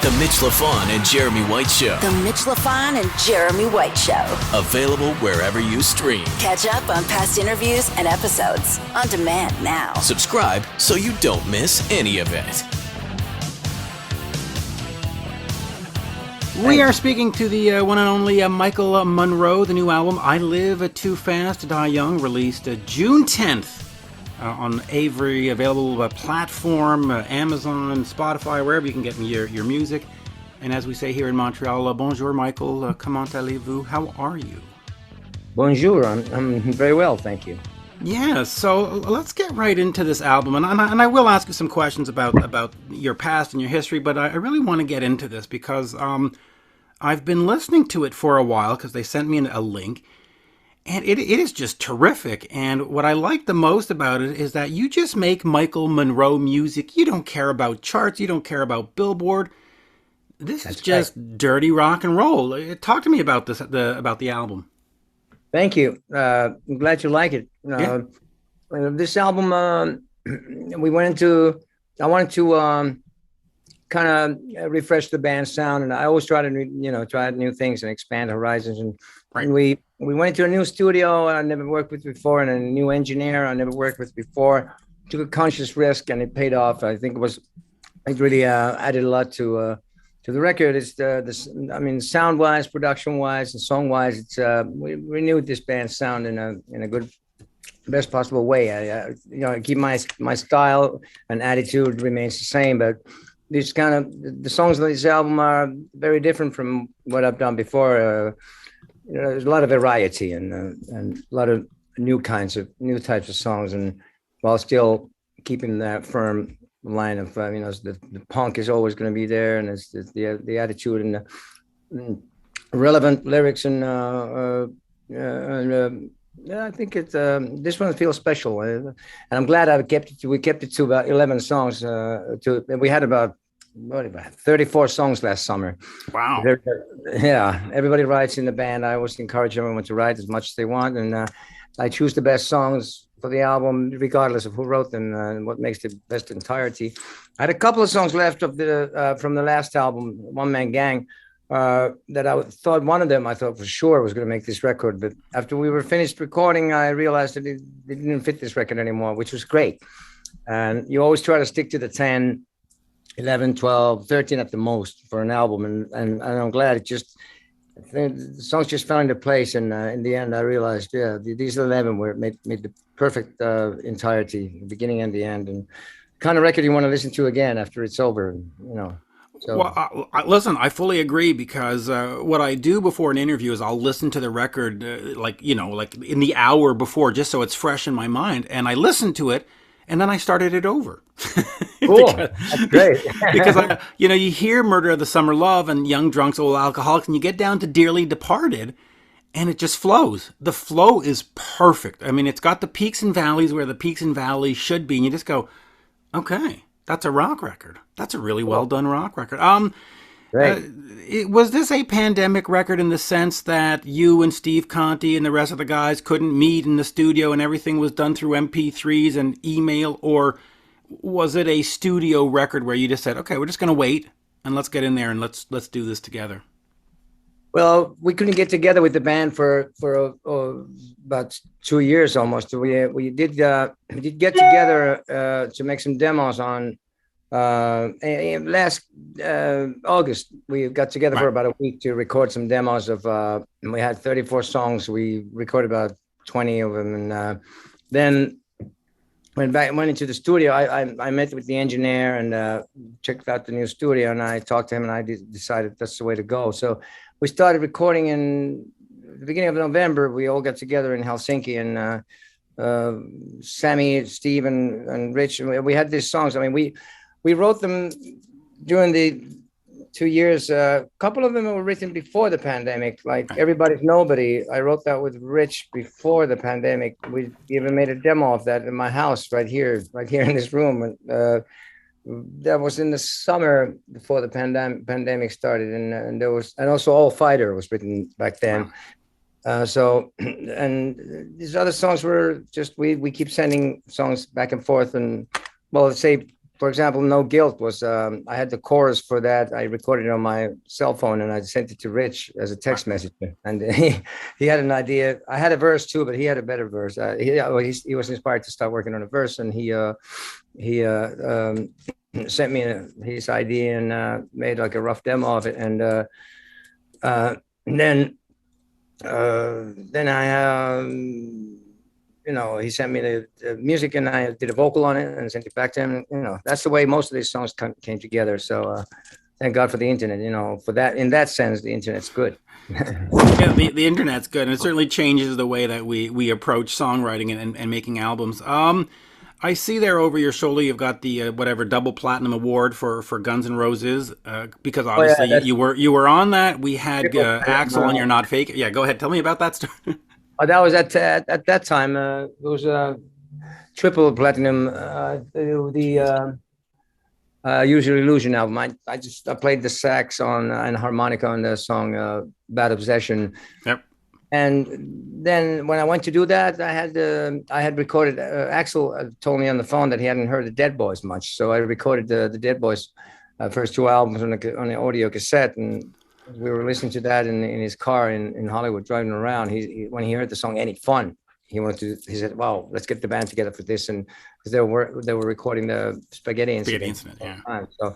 The Mitch Lafon and Jeremy White Show. The Mitch Lafon and Jeremy White Show. Available wherever you stream. Catch up on past interviews and episodes on demand now. Subscribe so you don't miss any of it. We are speaking to the one and only Michael Monroe. The new album, I Live Too Fast to Die Young, released June 10th on every available platform, Amazon, Spotify, wherever you can get your music. And as we say here in Montreal, bonjour, Michael. Comment allez-vous? How are you? Bonjour. I'm very well, thank you. Yeah, so let's get right into this album. And I will ask you some questions about your past and your history, but I really want to get into this because I've been listening to it for a while because they sent me a link. And it is just terrific. And what I like the most about it is that you just make Michael Monroe music. You don't care about charts. You don't care about Billboard. This is just dirty rock and roll. Talk to me about this, about the album. Thank you. I'm glad you like it. This album, I wanted to kind of refresh the band's sound, and I always try to try new things and expand horizons. And we went into a new studio I never worked with before, and a new engineer I never worked with before. Took a conscious risk, and it paid off. I think it really added a lot to the record. It's sound wise, production wise, and song wise. It's we renewed this band's sound in a good, best possible way. I keep my style and attitude remains the same, but these kind of the songs on this album are very different from what I've done before. There's a lot of variety and a lot of new types of songs, and while still keeping that firm line of the punk is always going to be there, and it's the attitude and the relevant lyrics and I think it's this one feels special, and I'm glad we kept it to about 11 songs. We had about 34 songs last summer. Wow. Yeah, everybody writes in the band. I always encourage everyone to write as much as they want, and I choose the best songs for the album, regardless of who wrote them and what makes the best entirety. I had a couple of songs left of from the last album, One Man Gang, that I thought for sure was going to make this record. But after we were finished recording, I realized that it didn't fit this record anymore, which was great. And you always try to stick to the 10, 11, 12, 13 at the most for an album. And I'm glad the songs just fell into place. And in the end, I realized, these 11 made the perfect entirety, the beginning and the end. And kind of record you want to listen to again after it's over, So. Well, listen, I fully agree, because what I do before an interview is I'll listen to the record like in the hour before, just so it's fresh in my mind, and I listen to it, and then I started it over. Cool, that's great. Because you hear Murder of the Summer Love and Young Drunks, Old Alcoholics, and you get down to Dearly Departed, and it just flows. The flow is perfect. I mean, it's got the peaks and valleys where the peaks and valleys should be, and you just go, okay. That's a rock record. That's a really well done rock record. Right. Was this a pandemic record in the sense that you and Steve Conte and the rest of the guys couldn't meet in the studio and everything was done through MP3s and email, or was it a studio record where you just said, okay, we're just going to wait and let's get in there and let's do this together? Well, we couldn't get together with the band for about 2 years almost. We did get together to make some demos on last August. We got together for about a week to record some demos of. And we had 34 songs. We recorded about 20 of them, and then went into the studio. I met with the engineer and checked out the new studio, and I talked to him, and I decided that's the way to go. So we started recording in the beginning of November. We all got together in Helsinki, and Sami, Steve, and Rich. And we had these songs. I mean, we wrote them during the 2 years. A couple of them were written before the pandemic, like Everybody's Nobody. I wrote that with Rich before the pandemic. We even made a demo of that in my house right here in this room. And that was in the summer before the pandemic started, and there was, and also All Fighter was written back then. So, and these other songs were just we keep sending songs back and forth, and well, let's say for example, No Guilt was, I had the chorus for that. I recorded it on my cell phone and I sent it to Rich as a text message. And he had an idea. I had a verse too, but he had a better verse. He was inspired to start working on a verse, and he sent me his idea and made like a rough demo of it. And then I, he sent me the music and I did a vocal on it and sent it back to him. That's the way most of these songs came together. So thank God for the internet, for that. In that sense, the internet's good. Yeah, the internet's good, and it certainly changes the way that we approach songwriting and making albums. I see there over your shoulder you've got the whatever double platinum award for Guns N' Roses because obviously you were on that. We had Axl on You're Not Fake. Yeah, go ahead. Tell me about that story. That was at that time. It was triple platinum. The Use Your Illusion album. I played the sax and harmonica on the song Bad Obsession. Yep. And then when I went to do that, I had recorded. Axl told me on the phone that he hadn't heard the Dead Boys much, so I recorded the Dead Boys first two albums on the audio cassette, and we were listening to that in his car in Hollywood, driving around. When he heard the song "Ain't It Fun," he said, "Wow, let's get the band together for this," and because they were recording the Spaghetti Incident. Yeah. So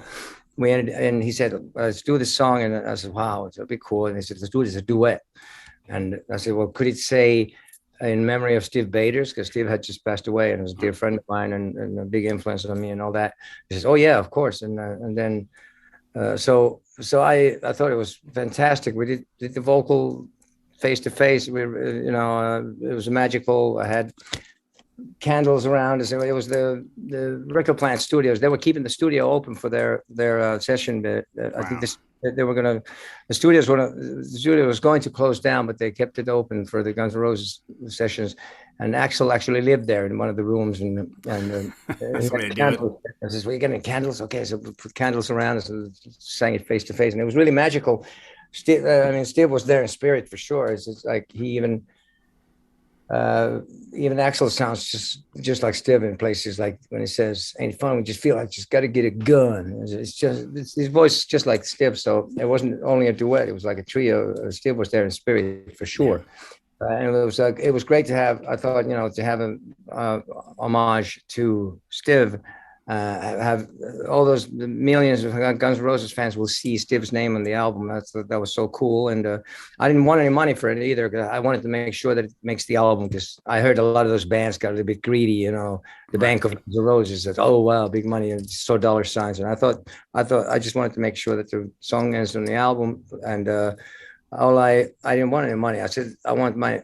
we ended, and he said, "Let's do this song," and I said, "Wow, it'll be cool." And he said, "Let's do this a duet." And I said, "Well, could it say in memory of Steve Baders?" Because Steve had just passed away and was a dear friend of mine and a big influence on me and all that. He says, "Oh yeah, of course." And then so I thought it was fantastic. We did the vocal face to face. It was magical. I had candles around us. It was the Record Plant Studios. They were keeping the studio open for their session. Wow. I think the studio was going to close down, but they kept it open for the Guns N' Roses sessions. And Axl actually lived there in one of the rooms, and that's the way to do it. I says, "Well, you getting candles? Okay." So we put candles around us and sang it face to face, and it was really magical. Steve was there in spirit for sure. It's like he even Axl sounds just like Steve in places like when he says "Ain't it fun," we just feel like just got to get a gun. His voice is just like Steve, so it wasn't only a duet; it was like a trio. Steve was there in spirit for sure, and it was great to have. I thought to have a homage to Steve. Have all the millions of Guns N' Roses fans will see Steve's name on the album. That was so cool, and I didn't want any money for it either. I wanted to make sure that it makes the album. Because I heard a lot of those bands got a little bit greedy. The Bank of the Roses said, "Oh wow, big money," and so dollar signs. And I thought I just wanted to make sure that the song is on the album, and I didn't want any money. I said I want my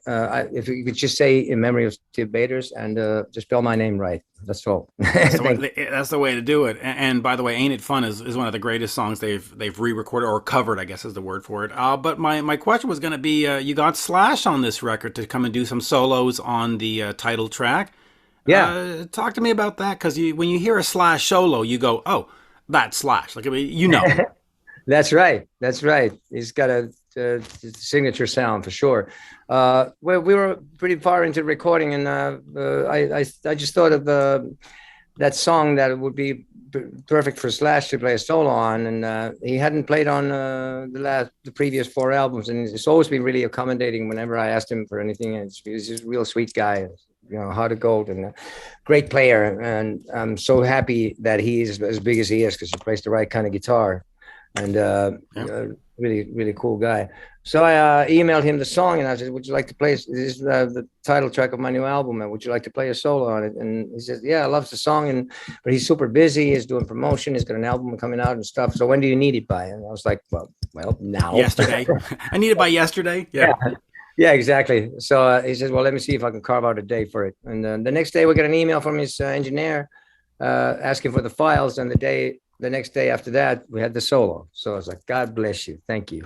if you could just say in memory of Steve Baders and just spell my name right. That's all. That's the way to do it. And by the way, "Ain't It Fun" is one of the greatest songs they've re-recorded or covered, I guess is the word for it. But my question was going to be, you got Slash on this record to come and do some solos on the title track. Yeah. Talk to me about that, because when you hear a Slash solo, you go, "Oh, that's Slash." Like, I mean, That's right. He's got a signature sound for sure. We were pretty far into recording, and I just thought of that song that would be perfect for Slash to play a solo on, and he hadn't played on the previous four albums, and it's always been really accommodating whenever I asked him for anything. And he's just a real sweet guy, heart of gold, and a great player. And I'm so happy that he's as big as he is, because he plays the right kind of guitar. And really, really cool guy. So I emailed him the song, and I said, "Would you like to play this? Is the title track of my new album, and would you like to play a solo on it?" And he said, "Yeah, I love the song, but he's super busy. He's doing promotion. He's got an album coming out and stuff. So when do you need it by?" And I was like, "Well, now." Yesterday. I need it by yesterday. Yeah. Yeah, exactly. So he says, "Well, let me see if I can carve out a day for it." And the next day, we got an email from his engineer asking for the files, and the next day after that, we had the solo. So I was like, "God bless you. Thank you."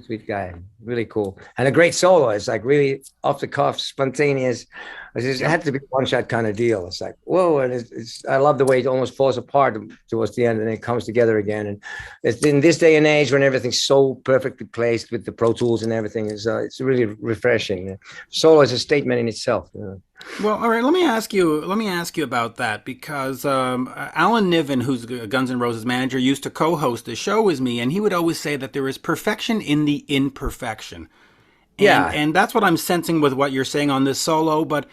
Sweet guy. Really cool. And a great solo. It's like really off the cuff, spontaneous. It had to be a one-shot kind of deal. It's like, whoa. And I love the way it almost falls apart towards the end, and it comes together again. And it's in this day and age when everything's so perfectly placed with the Pro Tools and everything, it's really refreshing. Solo is a statement in itself. Well, all right. Let me ask you. Let me ask you about that because Alan Niven, who's Guns N' Roses manager, used to co-host the show with me, and he would always say that there is perfection in the imperfection, Yeah, and that's what I'm sensing with what you're saying on this solo. But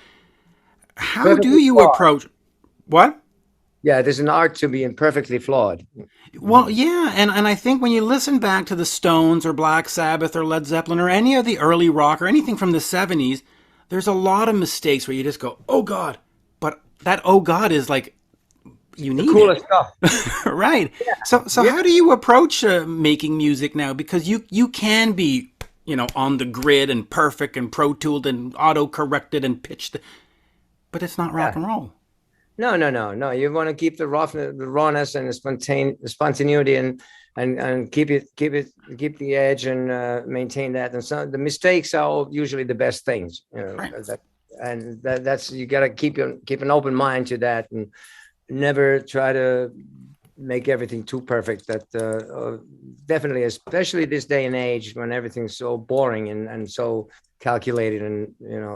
how do perfectly you flawed. approach what? Yeah, there's an art to being perfectly flawed. Well, yeah, and I think when you listen back to the Stones or Black Sabbath or Led Zeppelin or any of the early rock or anything from the 70s, there's a lot of mistakes where you just go, "Oh God." But that "Oh God" is like you The need it. coolest stuff. Right. So Yeah. how do you approach making music now because you can be, on the grid and perfect and pro tooled and auto corrected and pitched, but it's not rock Yeah. and roll. No, no, no, no. You want to keep the roughness, the rawness, and the spontaneity, and keep the edge, and maintain that. And so the mistakes are usually the best things, Right. that's you got to keep an open mind to that, and never try to make everything too perfect. That definitely, especially this day and age when everything's so boring and so calculated and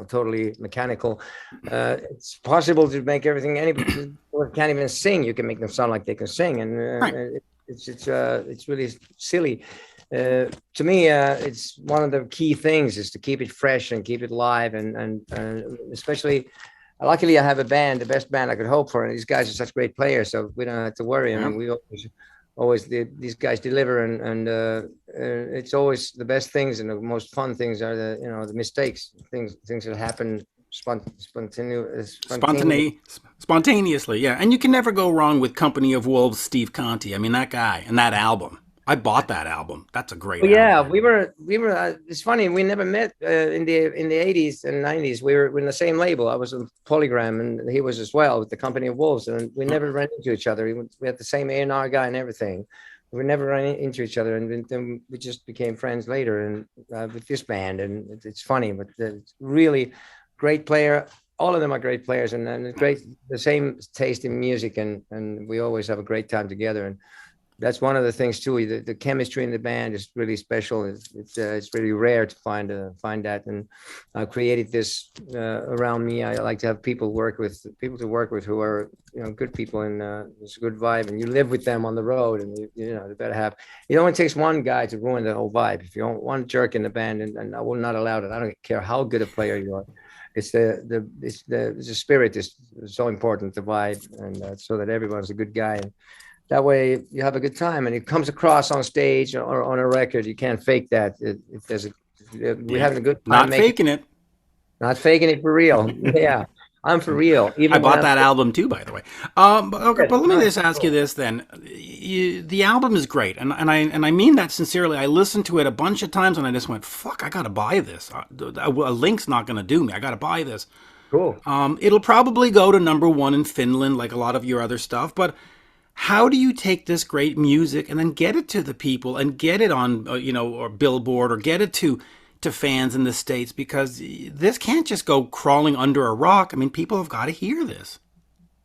totally mechanical. It's possible to make everything. Anybody can't even sing. You can make them sound like they can sing, and Right. it's really silly. To me, it's one of the key things is to keep it fresh and keep it live, and especially. Luckily, I have a band, the best band I could hope for, and these guys are such great players, so we don't have to worry. I Yeah. mean, we always these guys deliver, and it's always the best things and the most fun things are the mistakes, things that happen spontaneous. Spontaneously, yeah. And you can never go wrong with Company of Wolves, Steve Conte. I mean, that guy and that album. I bought that album. That's a great Well, yeah, album. we were. It's funny. We never met in the 80s and 90s. We were in the same label. I was in Polygram, and he was as well with the Company of Wolves, and we never ran into each other. We had the same A&R guy and everything. We never ran into each other, and then we just became friends later, and with this band. And it's funny, but it's really great player. All of them are great players, and great the same taste in music, and we always have a great time together. And that's one of the things too. The chemistry in the band is really special. It's really rare to find that. And I created this around me. I like to have people to work with who are good people, and it's a good vibe. And you live with them on the road, and you better have. It only takes one guy to ruin the whole vibe. If you don't one jerk in the band, and I will not allow it. I don't care how good a player you are. It's the spirit is so important, the vibe, and so that everyone's a good guy. And that way you have a good time, and it comes across on stage or on a record. You can't fake that. We're having a good time Not making, faking it. not faking it for real. Yeah, I'm for real. I Even when bought I'm that album too, by the way. Okay, but let me just ask you this then: the album is great, and I mean that sincerely. I listened to it a bunch of times, and I just went, "Fuck, I gotta buy this. A link's not gonna do me. I gotta buy this." cool. It'll probably go to number one in Finland, like a lot of your other stuff. But how do you take this great music and then get it to the people and get it on, or Billboard, or get it to fans in the States? Because this can't just go crawling under a rock. I mean, people have got to hear this.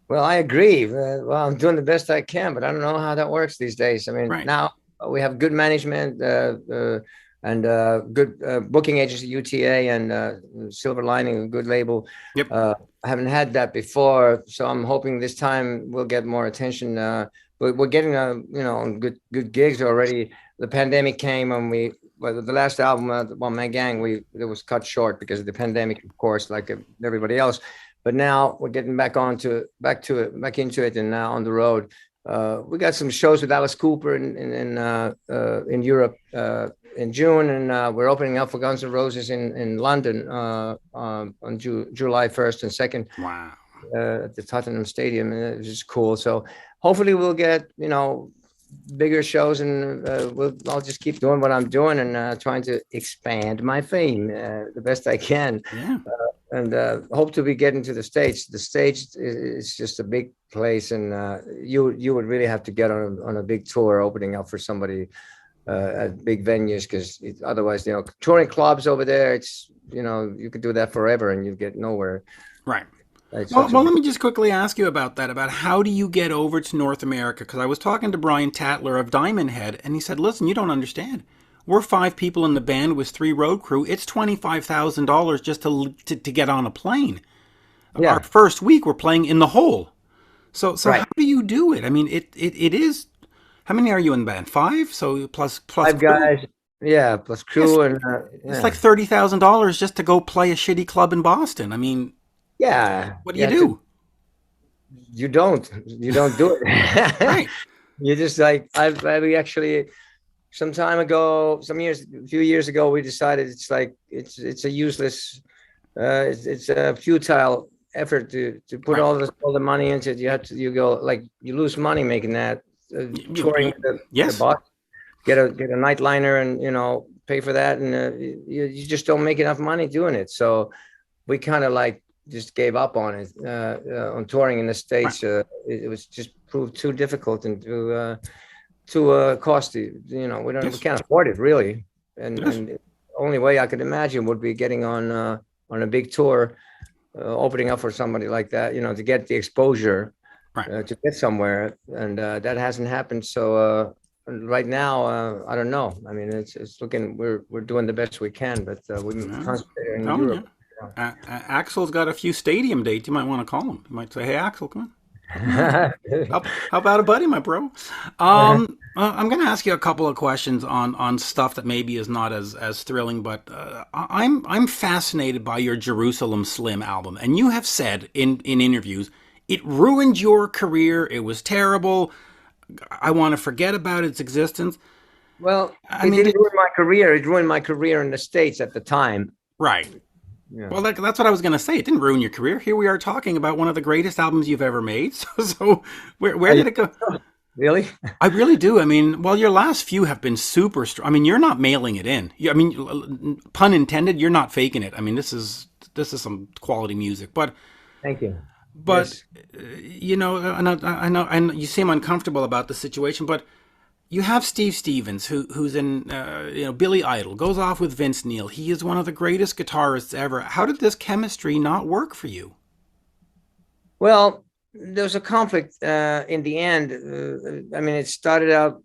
Well, I agree. Well, I'm doing the best I can, but I don't know how that works these days. I mean, Right. now we have good management and good booking agency, UTA, and Silver Lining, a good label. Yep. I haven't had that before, so I'm hoping this time we'll get more attention. But we're getting good gigs already. The pandemic came, and the last album, One Man Gang, it was cut short because of the pandemic, of course, like everybody else. But now we're getting back into it, and now on the road. We got some shows with Alice Cooper in Europe in June, and we're opening up for Guns N' Roses in London on July 1st and 2nd Wow. at the Tottenham Stadium, which is cool. So hopefully we'll get bigger shows, and I'll just keep doing what I'm doing and trying to expand my fame the best I can. Yeah. And hope to be getting to the stage. The stage is just a big place, and you would really have to get on a big tour, opening up for somebody at big venues, because otherwise, touring clubs over there, it's you could do that forever and you get nowhere. Right. Well, Let me just quickly ask you about that, about how do you get over to North America? Because I was talking to Brian Tatler of Diamond Head, and he said, listen, you don't understand. We're 5 people in the band with 3 road crew. It's $25,000 just to get on a plane. Yeah. Our first week, we're playing in the hole. So Right. how do you do it? I mean, it is. How many are you in the band? 5. So plus 5 crew. guys. Yeah, plus Yes, crew and it's yeah. like $30,000 just to go play a shitty club in Boston. I mean, Yeah. what do you Yeah. do? You don't do it. Right. You just like we actually some time ago, a few years ago, we decided it's a useless, it's a futile effort to put Right. all the money into it. You lose money making that touring the Yes. bus, get a nightliner and pay for that, and you just don't make enough money doing it. So we kind of like just gave up on it on touring in the Right. States. It was just proved too difficult and too costly. We Yes. can't afford it really. And Yes. the only way I could imagine would be getting on a big tour, opening up for somebody like that, to get the exposure, Right. to get somewhere. And that hasn't happened. So right now, I don't know. I mean, it's looking, we're doing the best we can, but we're Yeah. concentrating I'm in telling Europe. you. Axel's got a few stadium dates. You might want to call him. You might say, "Hey, Axel, come on. Help me out. How about a buddy, my bro?" I'm going to ask you a couple of questions on stuff that maybe is not as thrilling, but I'm fascinated by your Jerusalem Slim album, and you have said in interviews it ruined your career. It was terrible. I want to forget about its existence. Well, I it mean, didn't ruin my career. It ruined my career in the States at the time. right. Yeah. Well, that's what I was going to say. It didn't ruin your career. Here we are talking about one of the greatest albums you've ever made. So where did it go? Really? I really do. I mean, well, your last few have been super strong. I mean, you're not mailing it in. I mean, pun intended. You're not faking it. I mean, this is some quality music. But Thank you. but Yes. and I know, and you seem uncomfortable about the situation. But you have Steve Stevens, who's in Billy Idol, goes off with Vince Neil. He is one of the greatest guitarists ever. How did this chemistry not work for you? Well, there was a conflict in the end. I mean, it started out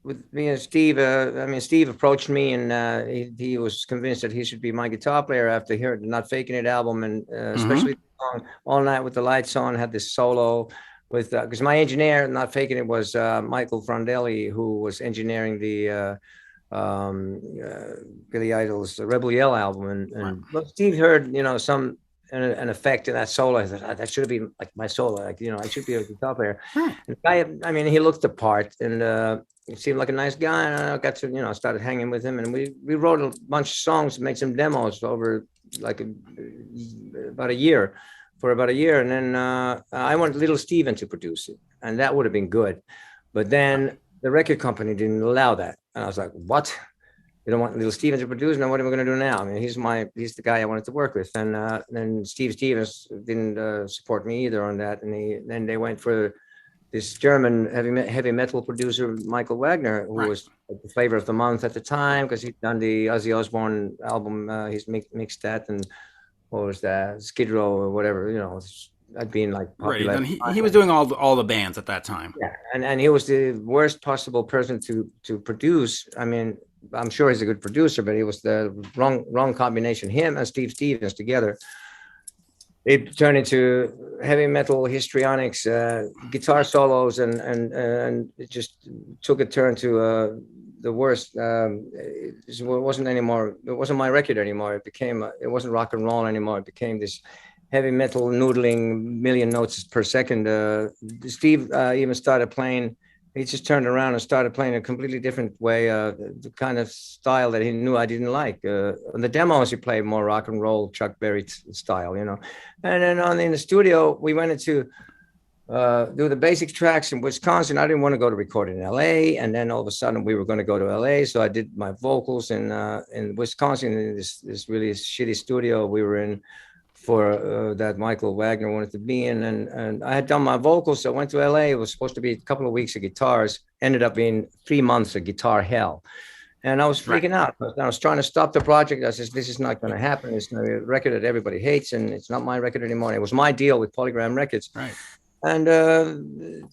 with me and Steve. Steve approached me, and he was convinced that he should be my guitar player after hearing the Not Faking It album, and especially the song All Night with the Lights On had this solo with because my engineer, Not Faking It, was Michael Frondelli, who was engineering the Billy Idol's Rebel Yell album, and well, Steve heard some an effect in that solo. I thought that should have been like my solo, I should be a guitar player. And the guy, I mean, he looked the part, and he seemed like a nice guy. And I got to started hanging with him, and we wrote a bunch of songs, made some demos over like about a year. And then I wanted Little Steven to produce it, and that would have been good. But then the record company didn't allow that. And I was like, what? You don't want Little Steven to produce? Now what am I going to do now? I mean, he's the guy I wanted to work with. And then Steve Stevens didn't support me either on that. And then they went for this German heavy metal producer, Michael Wagner, who was the flavor of the month at the time, because he'd done the Ozzy Osbourne album. He's mixed that, and what was that, Skid Row or whatever, I'd been like popular. Right, and he was doing all the bands at that time. Yeah, and he was the worst possible person to produce. I mean, I'm sure he's a good producer, but he was the wrong combination. Him and Steve Stevens together, it turned into heavy metal histrionics, guitar solos, and it just took a turn to the worst. It wasn't anymore. It wasn't my record anymore. It wasn't rock and roll anymore. It became this heavy metal noodling million notes per second. Steve even started playing. He just turned around and started playing a completely different way, the kind of style that he knew I didn't like. On the demos, he played more rock and roll, Chuck Berry style, And then in the studio, we went into do the basic tracks in Wisconsin. I didn't want to go to record in LA, and then all of a sudden we were going to go to LA. So I did my vocals in Wisconsin in this really shitty studio we were in for that Michael Wagner wanted to be in, and I had done my vocals. So I went to LA. It was supposed to be a couple of weeks of guitars. Ended up being 3 months of guitar hell. And I was freaking out. I was trying to stop the project. I said, this is not going to happen. It's a record that everybody hates, and it's not my record anymore. It was my deal with Polygram Records. Right. And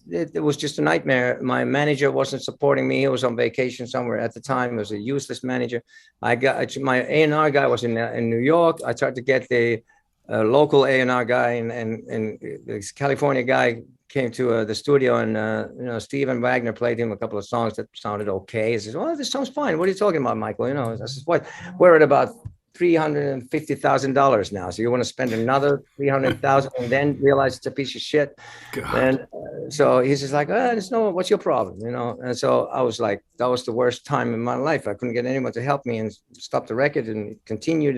it was just a nightmare. My manager wasn't supporting me. He was on vacation somewhere at the time. He was a useless manager. I got my A&R guy was in New York. I tried to get the a local A&R guy and this California guy came to the studio, and Steve and Wagner played him a couple of songs that sounded okay. He says, "Well, this sounds fine. What are you talking about, Michael?" I says, "What? We're at about $350,000 now. So you want to spend another 300,000 and then realize it's a piece of shit?" God. And so he's just like, "There's no, what's your problem?" And so I was like, that was the worst time in my life. I couldn't get anyone to help me and stop the record, and it continued.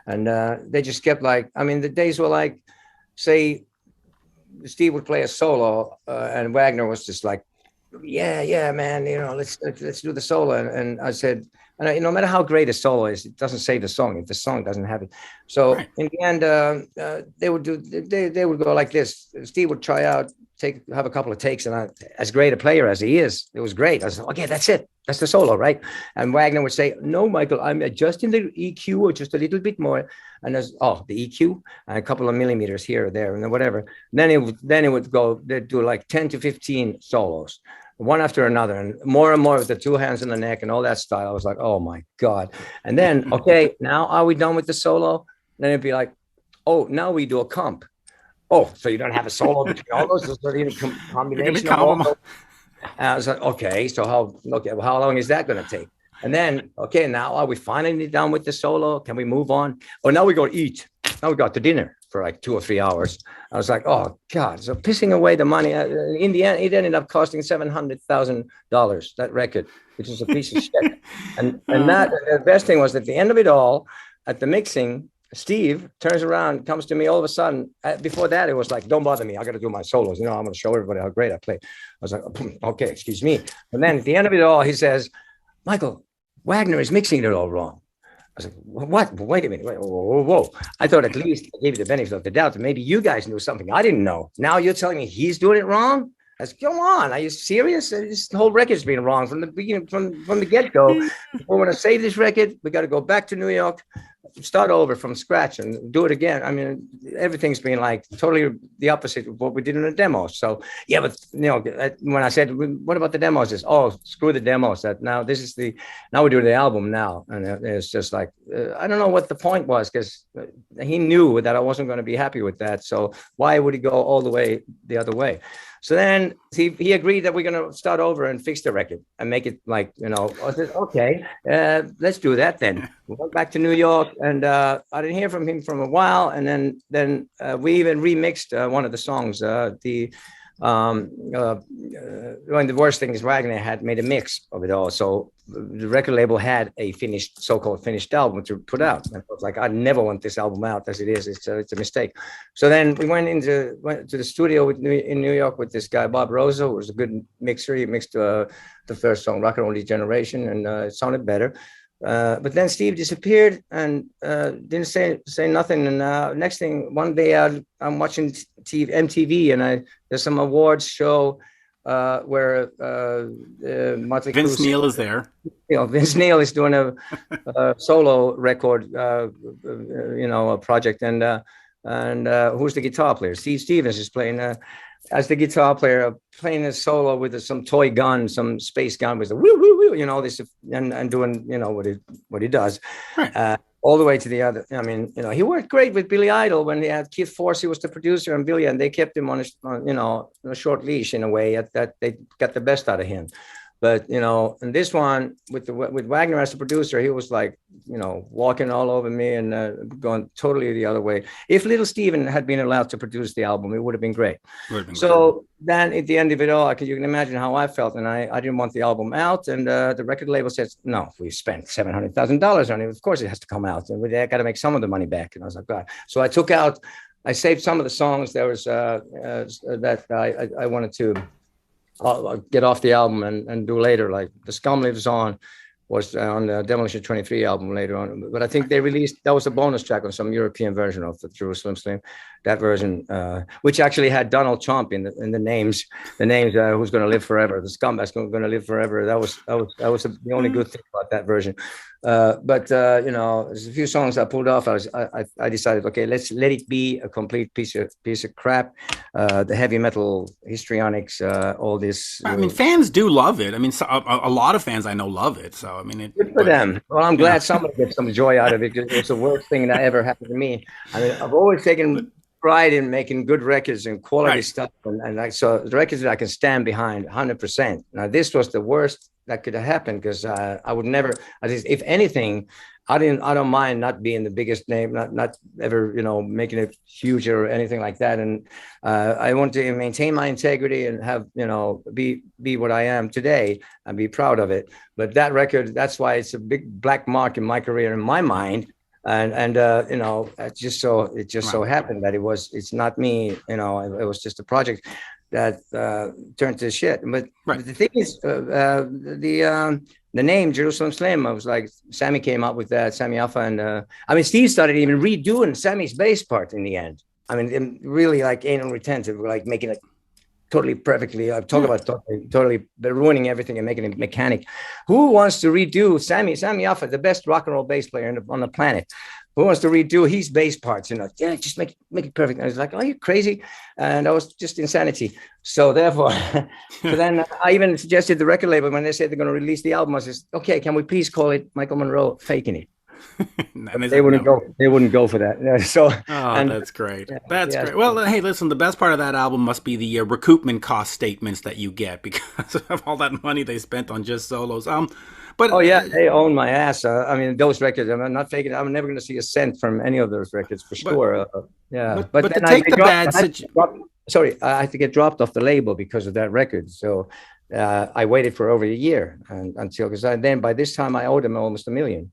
And they just kept like, I mean, the days were like, say, Steve would play a solo, and Wagner was just like, yeah, man, let's do the solo. And I said, no matter how great a solo is, it doesn't save the song if the song doesn't have it. So right. In the end, they would go like this. Steve would try out, have a couple of takes, and as great a player as he is, it was great. I said, okay, that's it. That's the solo, right? And Wagner would say, "No, Michael, I'm adjusting the EQ or just a little bit more." And there's the EQ, and a couple of millimeters here or there, and then whatever. Then it would go. They'd do like 10 to 15 solos, one after another, and more with the two hands in the neck and all that style. I was like, oh my God. And then, okay, now are we done with the solo? Then it'd be like, oh, now we do a comp. Oh, so you don't have a solo between all those? There's a combination of all those. And I was like, okay, so how long is that going to take? And then, okay, now are we finally done with the solo? Can we move on? Oh, now we go eat. Now we got to dinner for like 2 or 3 hours. I was like, oh God. So pissing away the money. In the end, it ended up costing $700,000, that record, which is a piece of shit. And that, the best thing was at the end of it all, at the mixing, Steve turns around, comes to me all of a sudden. Before that, it was like, don't bother me. I got to do my solos. I'm going to show everybody how great I play. I was like, okay, excuse me. And then at the end of it all, he says, "Michael, Wagner is mixing it all wrong." I was like, what? Wait a minute. Whoa. I thought at least I gave you the benefit of the doubt that maybe you guys knew something I didn't know. Now you're telling me he's doing it wrong? I said, come on, are you serious? This whole record's been wrong from the beginning, from the get-go. If we want to save this record, we got to go back to New York, start over from scratch and do it again. I mean, everything's been like totally the opposite of what we did in the demos. So yeah, but when I said, what about the demos? It's, screw the demos. Now we're doing the album now. And it's just like, I don't know what the point was, because he knew that I wasn't going to be happy with that. So why would he go all the way the other way? So then he agreed that we're going to start over and fix the record and make it like, I said, okay, let's do that then. We went back to New York, and I didn't hear from him for a while. And then we even remixed one of the songs. The worst thing is Wagner had made a mix of it all. So the record label had a so-called finished album to put out. And I was like, I never want this album out as it is. It's a mistake. So then we went to the studio in New York with this guy, Bob Rosa, who was a good mixer. He mixed the first song, Rock and Roll Degeneration, and it sounded better. But then Steve disappeared and didn't say nothing. And next thing, one day I'm watching MTV, and there's some awards show where Vince Neil is there. Vince Neil is doing a solo record, a project, and who's the guitar player? Steve Stevens is playing as the guitar player, playing a solo with some toy gun, some space gun with the woo woo woo, this and doing what he does. Right. All the way to the other. I mean, he worked great with Billy Idol when they had Keith Forsey was the producer and Billy, and they kept him on a short leash in a way that they got the best out of him. But in this one with Wagner as the producer, he was like walking all over me and going totally the other way. If Little Steven had been allowed to produce the album, it would have been great. So then at the end of it all, you can imagine how I felt, and I didn't want the album out. And the record label says, no, we spent $700,000 on it. Of course, it has to come out, and we got to make some of the money back. And I was like, God. So I saved some of the songs there was that I wanted to. I'll get off the album and do later, like The Scum Lives On was on the Demolition 23 album later on. But I think they released, that was a bonus track on some European version of the Jerusalem Slim. That version, which actually had Donald Trump in the names, Who's Going to Live Forever, The Scum That's Going to Live Forever. That was the only good thing about that version. But there's a few songs I pulled off. I decided, okay, let's let it be a complete piece of crap. The heavy metal histrionics, all this. I mean, fans do love it. I mean, a lot of fans I know love it. So I mean, good for them. Well, I'm glad somebody gets some joy out of it, because it's the worst thing that ever happened to me. I mean, I've always taken pride in making good records and quality stuff, and like, so the records that I can stand behind 100%. Now, this was the worst that could have happened, because I would never. If anything, I don't mind not being the biggest name, not ever, making it huge or anything like that. And I want to maintain my integrity and have, be what I am today and be proud of it. But that record, that's why it's a big black mark in my career, in my mind. And it just so happened that it's not me, it was just a project that turned to shit. But the thing is, the name Jerusalem Slim, I was like, Sami came up with that, Sami Yaffa, and Steve started even redoing Sami's bass part in the end. I mean, really like anal retentive, like making it totally perfectly. I'm talking about totally ruining everything and making it mechanic. Who wants to redo Sami Yaffa, the best rock and roll bass player on the planet? Who wants to redo his bass parts? Just make it perfect. And I was like, are you crazy? And I was just insanity. So therefore, then I even suggested the record label, when they said they're going to release the album, I said, okay, can we please call it Michael Monroe Faking It? They wouldn't go. They wouldn't go for that. That's great. That's great. Well, hey, listen. The best part of that album must be the recoupment cost statements that you get because of all that money they spent on just solos. But they own my ass. Those records. I'm not faking it. I'm never going to see a cent from any of those records for sure. But to take the bad situation. I had to get dropped off the label because of that record. So I waited for over a year because then by this time I owed them almost $1 million.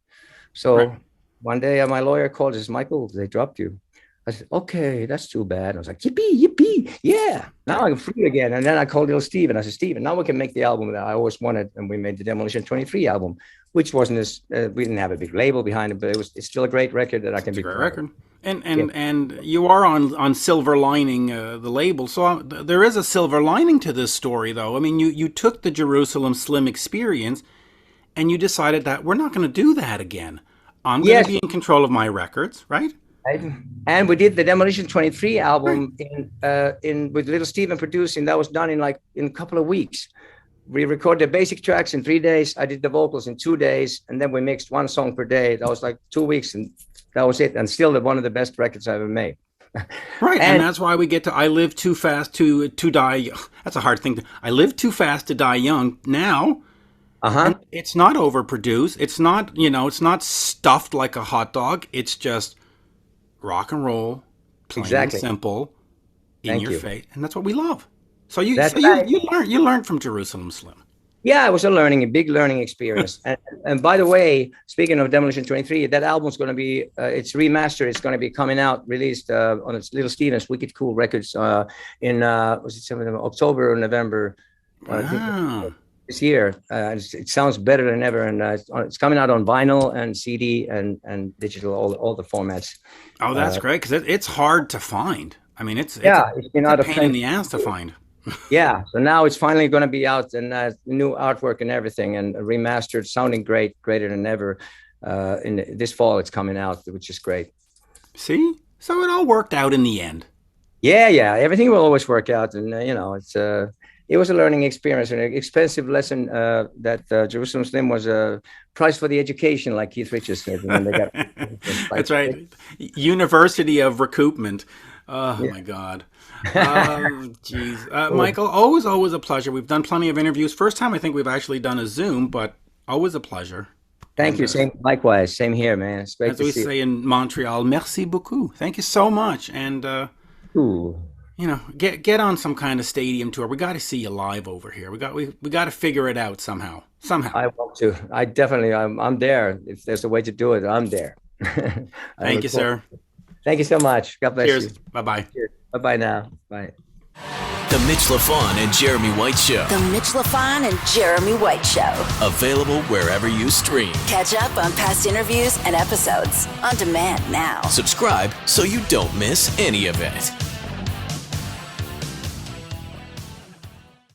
So one day my lawyer called and says, Michael, they dropped you. I said, okay, that's too bad. I was like, yippee, yeah. Now I'm free again. And then I called little Steve and I said, Steven, now we can make the album that I always wanted. And we made the Demolition 23 album, which wasn't as, we didn't have a big label behind it, but it's still a great record that I can be proud of. Record. And you are on Silver Lining, the label. So there is a silver lining to this story, though. I mean, you took the Jerusalem Slim experience and you decided that we're not going to do that again. I'm going to be in control of my records, right? And we did the Demolition 23 album in with Little Steven producing. That was done in a couple of weeks. We recorded the basic tracks in 3 days. I did the vocals in 2 days, and then we mixed one song per day. That was like 2 weeks, and that was it. And still one of the best records I ever made. Right, and that's why we get to I Live Too Fast to Die. That's a hard thing. I Live Too Fast to Die Young now. And it's not overproduced. It's not, it's not stuffed like a hot dog. It's just rock and roll, plain and simple, in your face, and that's what we love. So you learned from Jerusalem Slim. Yeah, it was a big learning experience. and by the way, speaking of Demolition 23, that album's going to be it's remastered. It's going to be coming out, released on its Little Steven's Wicked Cool Records in October or November. This year. It sounds better than ever, and it's coming out on vinyl and CD and digital, all the formats. Oh, that's great, because it's hard to find. I mean, it's been out a pain in the ass to find. Yeah, so now it's finally going to be out, and new artwork and everything, and remastered, sounding greater than ever. In this fall, it's coming out, which is great. See, so it all worked out in the end. Yeah, everything will always work out, and it was a learning experience, an expensive lesson that Jerusalem Slim was a price for the education, like Keith Richards said. When they got That's right. University of Recoupment. Oh, my God. Jeez. Michael, always a pleasure. We've done plenty of interviews. First time I think we've actually done a Zoom, but always a pleasure. Thank you. Likewise. Same here, man. It's great as we say in Montreal, merci beaucoup. Thank you so much. And get on some kind of stadium tour. We got to see you live over here. We got to figure it out somehow. I want to. I'm there. If there's a way to do it, I'm there. Thank you, sir. Thank you so much. God bless you. Bye-bye. Cheers. Bye-bye now. Bye. The Mitch Lafon and Jeremy White Show. The Mitch Lafon and Jeremy White Show. Available wherever you stream. Catch up on past interviews and episodes on demand now. Subscribe so you don't miss any of it.